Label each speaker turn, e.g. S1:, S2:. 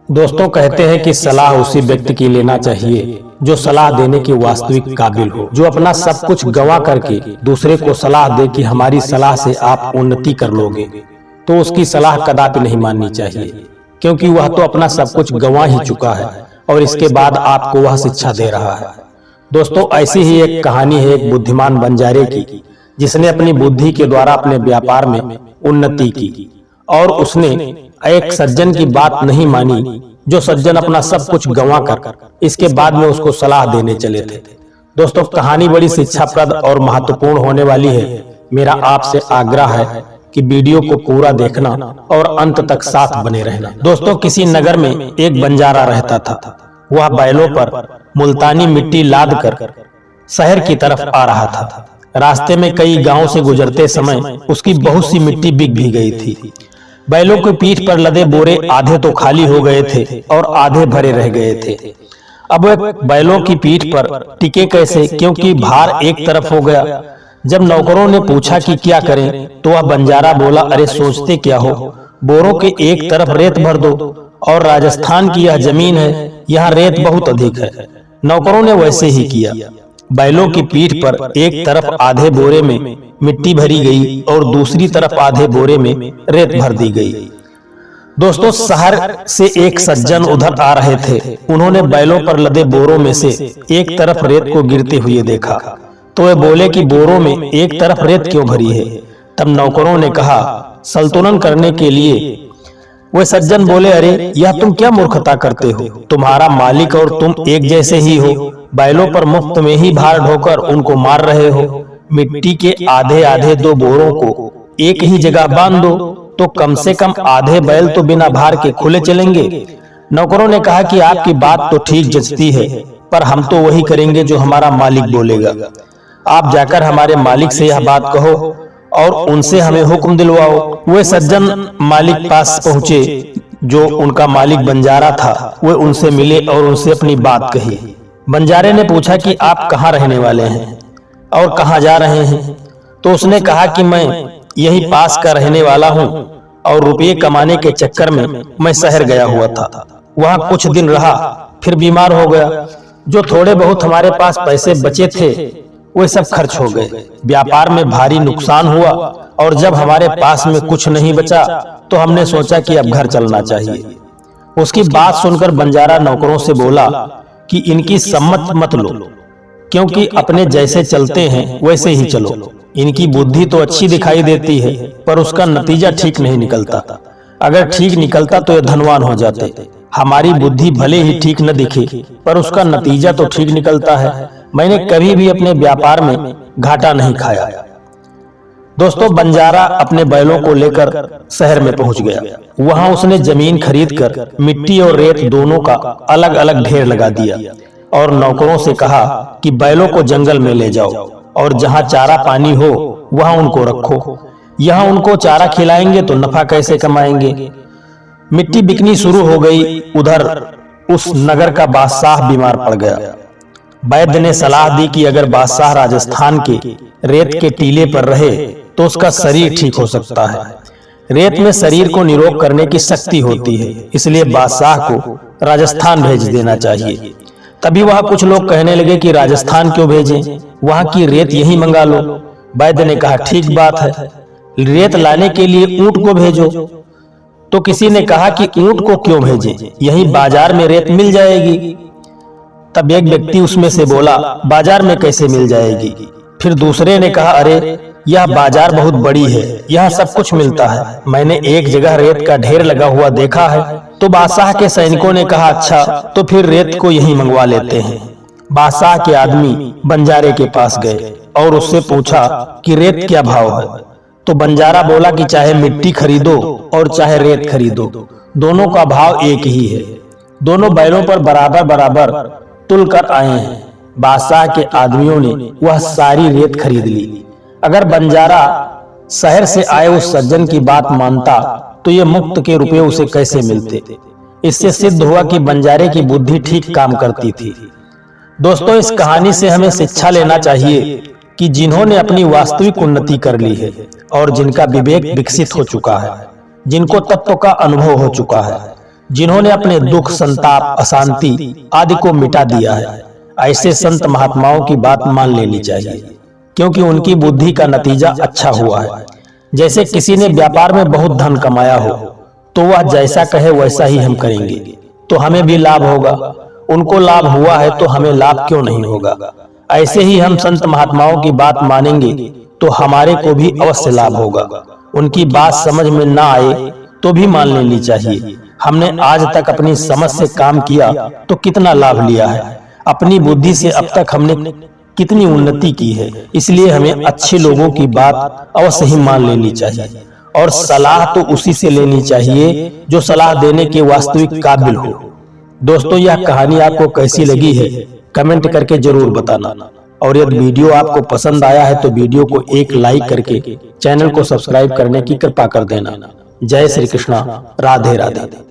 S1: दोस्तों कहते हैं कि सलाह उसी व्यक्ति की लेना चाहिए जो सलाह देने की वास्तविक काबिल हो, जो अपना सब कुछ गंवा करके दूसरे को सलाह दे कि हमारी सलाह से आप उन्नति कर लोगे, तो उसकी सलाह कदापि नहीं माननी चाहिए, क्योंकि वह तो अपना सब कुछ गंवा ही चुका है और इसके बाद आपको वह शिक्षा दे रहा है। दोस्तों ऐसी ही एक कहानी है एक बुद्धिमान बंजारे की, जिसने अपनी बुद्धि के द्वारा अपने व्यापार में उन्नति की और उसने एक सज्जन की बात नहीं मानी, जो सज्जन अपना सब कुछ गंवा कर इसके बाद में उसको सलाह देने चले थे। दोस्तों कहानी बड़ी शिक्षाप्रद और महत्वपूर्ण होने वाली है। मेरा आपसे आग्रह है कि वीडियो को पूरा देखना और अंत तक साथ बने रहना। दोस्तों किसी नगर में एक बंजारा रहता था। वह बैलों पर मुल्तानी मिट्टी लाद कर शहर की तरफ आ रहा था। रास्ते में कई गांवों से गुजरते समय उसकी बहुत सी मिट्टी बिक भी गई थी। बैलों की पीठ पर लदे बोरे आधे तो खाली हो गए थे और आधे भरे रह गए थे। अब वह बैलों की पीठ पर टिके कैसे, क्योंकि भार एक तरफ हो गया। जब नौकरों ने पूछा कि क्या करें, तो वह बंजारा बोला, अरे सोचते क्या हो, बोरों के एक तरफ रेत भर दो, और राजस्थान की यह जमीन है, यहाँ रेत बहुत अधिक है। नौकरों ने वैसे ही किया। बैलों की पीठ पर एक तरफ आधे बोरे में मिट्टी भरी गई और दूसरी तरफ आधे बोरे में रेत भर दी गई। दोस्तों शहर से एक सज्जन उधर आ रहे थे। उन्होंने बैलों पर लदे बोरों में से एक तरफ रेत को गिरते हुए देखा, तो वे बोले कि बोरों में एक तरफ रेत क्यों भरी है। तब नौकरों ने कहा, संतुलन करने के लिए। वे सज्जन बोले, अरे यह तुम क्या मूर्खता करते हो, तुम्हारा मालिक और तुम एक जैसे ही हो। बैलों पर मुफ्त में ही भार ढोकर उनको मार रहे हो। मिट्टी के आधे आधे दो बोरों को एक ही जगह बांध दो, तो कम से कम आधे बैल तो बिना भार के खुले चलेंगे। नौकरों ने कहा कि आपकी बात तो ठीक जचती है, पर हम तो वही करेंगे जो हमारा मालिक बोलेगा। आप जाकर हमारे मालिक से यह बात कहो और उनसे हमें हुक्म दिलवाओ। वे सज्जन मालिक पास पहुंचे, जो उनका मालिक बंजारा था। वे उनसे मिले और उनसे अपनी बात कही। बंजारे ने पूछा कि आप कहाँ रहने वाले हैं और कहाँ जा रहे हैं। तो उसने कहा कि मैं यही पास का रहने वाला हूँ और रुपये कमाने के चक्कर में मैं शहर गया हुआ था। वहाँ कुछ दिन रहा, फिर बीमार हो गया। जो थोड़े बहुत हमारे पास पैसे बचे थे वे सब खर्च हो गए। व्यापार में भारी नुकसान हुआ और जब हमारे पास में कुछ नहीं बचा तो हमने सोचा कि अब घर चलना चाहिए। उसकी बात सुनकर बंजारा नौकरों से बोला कि इनकी सम्मत मत लो, क्योंकि अपने जैसे चलते हैं वैसे ही चलो। इनकी बुद्धि तो अच्छी दिखाई देती है, पर उसका नतीजा ठीक नहीं निकलता। अगर ठीक निकलता तो ये धनवान हो जाते। हमारी बुद्धि भले ही ठीक न दिखे, पर उसका नतीजा तो ठीक निकलता है। मैंने कभी भी अपने व्यापार में घाटा नहीं खाया। दोस्तों बंजारा अपने बैलों को लेकर शहर में पहुंच गया। वहां उसने जमीन खरीदकर मिट्टी और रेत दोनों का अलग अलग ढेर लगा दिया और नौकरों से कहा कि बैलों को जंगल में ले जाओ और जहां चारा पानी हो वहां उनको रखो। यहाँ उनको चारा खिलाएंगे तो नफा कैसे कमाएंगे। मिट्टी बिकनी शुरू हो गई। उधर उस नगर का बादशाह बीमार पड़ गया। वैद्य ने सलाह दी कि अगर बादशाह राजस्थान के रेत के टीले पर रहे तो उसका शरीर ठीक हो सकता है। रेत में शरीर को निरोग करने की शक्ति होती है, इसलिए बादशाह को राजस्थान भेज देना चाहिए। तभी वहां कुछ लोग कहने लगे कि राजस्थान क्यों भेजें, वहां की रेत यहीं मंगा लो। वैद्य ने कहा, ठीक बात है, रेत लाने के लिए ऊंट को भेजो। तो किसी ने कहा कि ऊंट को क्यों भेजें, यहीं बाजार में रेत मिल जाएगी। तब एक व्यक्ति उसमें से बोला, बाजार में कैसे मिल जाएगी। फिर दूसरे ने कहा, अरे यह बाजार बहुत बड़ी है, यहाँ सब कुछ मिलता है। मैंने एक जगह रेत का ढेर लगा हुआ देखा है। तो बादशाह के सैनिकों ने कहा, अच्छा तो फिर रेत को यहीं मंगवा लेते हैं। बादशाह के आदमी बंजारे के पास गए और उससे पूछा कि रेत क्या भाव है। तो बंजारा बोला कि चाहे मिट्टी खरीदो और चाहे रेत खरीदो, दोनों का भाव एक ही है। दोनों बैलों पर बराबर बराबर तुल कर आए हैं। बादशाह के आदमियों ने वह सारी रेत खरीद ली। अगर बंजारा शहर से आए उस सज्जन की बात मानता तो ये मुफ्त के रुपए उसे कैसे मिलते। इससे सिद्ध हुआ कि बंजारे की बुद्धि ठीक काम करती थी। दोस्तों इस कहानी से हमें शिक्षा लेना चाहिए कि जिन्होंने अपनी वास्तविक उन्नति कर ली है और जिनका विवेक विकसित हो चुका है, जिनको तत्व का अनुभव हो चुका है, जिन्होंने अपने दुख, संताप, अशांति आदि को मिटा दिया है। ऐसे संत महात्माओं की बात मान लेनी चाहिए, क्योंकि उनकी बुद्धि का नतीजा अच्छा हुआ है। जैसे किसी ने व्यापार में बहुत धन कमाया हो, तो वह जैसा कहे वैसा ही हम करेंगे, तो हमें भी लाभ होगा। उनको लाभ हुआ है तो हमें लाभ क्यों नहीं होगा। ऐसे ही हम संत महात्माओं की बात मानेंगे तो हमारे को भी अवश्य लाभ होगा। उनकी बात समझ में ना आए तो भी मान लेनी चाहिए। हमने आज तक अपनी समझ से काम किया तो कितना लाभ लिया है। अपनी बुद्धि से अब तक हमने कितनी उन्नति की है। इसलिए हमें अच्छे लोगों की बात अवश्य ही मान लेनी चाहिए, और सलाह तो उसी से लेनी चाहिए जो सलाह देने के वास्तविक काबिल हो। दोस्तों, यह कहानी आपको कैसी लगी है कमेंट करके जरूर बताना, और यदि वीडियो आपको पसंद आया है तो वीडियो को एक लाइक करके चैनल को सब्सक्राइब करने की कृपा कर देना। जय श्री कृष्णा, राधे राधे।